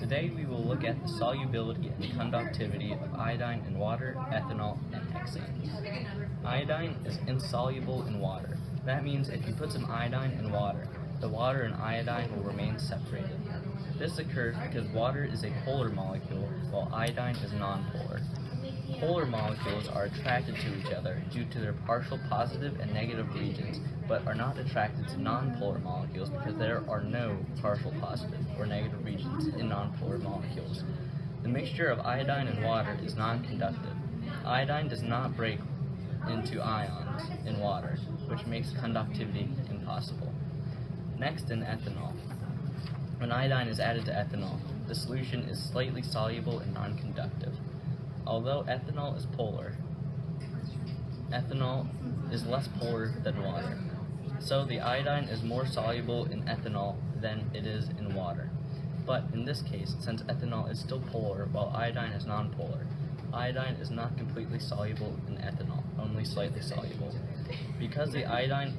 Today we will look at the solubility and conductivity of iodine in water, ethanol, and hexane. Iodine is insoluble in water. That means if you put some iodine in water, the water and iodine will remain separated. This occurs because water is a polar molecule, while iodine is nonpolar. Polar molecules are attracted to each other due to their partial positive and negative regions, but are not attracted to nonpolar molecules because there are no partial positive or negative regions in nonpolar molecules. The mixture of iodine and water is non-conductive. Iodine does not break into ions in water, which makes conductivity impossible. Next, in ethanol. When iodine is added to ethanol, the solution is slightly soluble and non-conductive. Although ethanol is polar, ethanol is less polar than water. So the iodine is more soluble in ethanol than it is in water. But in this case, since ethanol is still polar while iodine is nonpolar, iodine is not completely soluble in ethanol, only slightly soluble. Because the iodine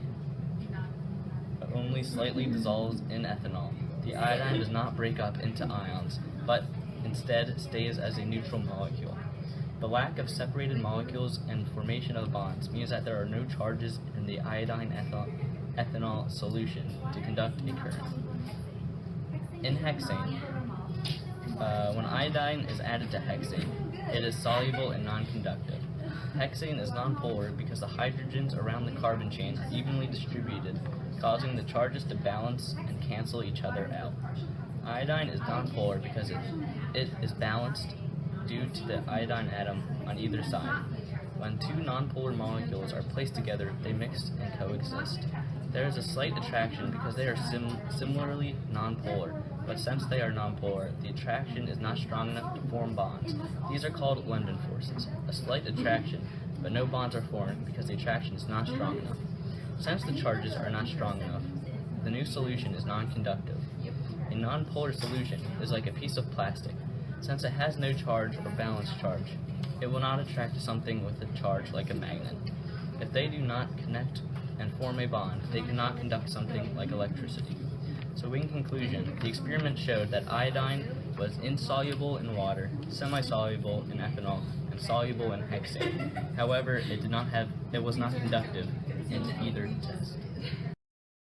only slightly dissolves in ethanol, the iodine does not break up into ions, but instead stays as a neutral molecule. The lack of separated molecules and formation of bonds means that there are no charges in the iodine-ethanol solution to conduct a current. In hexane, when iodine is added to hexane, it is soluble and non-conductive. Hexane is nonpolar because the hydrogens around the carbon chain are evenly distributed, causing the charges to balance and cancel each other out. Iodine is nonpolar because it is balanced due to the iodine atom on either side. When two nonpolar molecules are placed together, they mix and coexist. There is a slight attraction because they are similarly nonpolar, but since they are nonpolar, the attraction is not strong enough to form bonds. These are called London forces. A slight attraction, but no bonds are formed because the attraction is not strong enough. Since the charges are not strong enough, the new solution is non-conductive. A nonpolar solution is like a piece of plastic. Since it has no charge or balanced charge, it will not attract to something with a charge like a magnet. If they do not connect and form a bond, they cannot conduct something like electricity. So in conclusion, the experiment showed that iodine was insoluble in water, semi-soluble in ethanol, and soluble in hexane. However, it was not conductive in either test.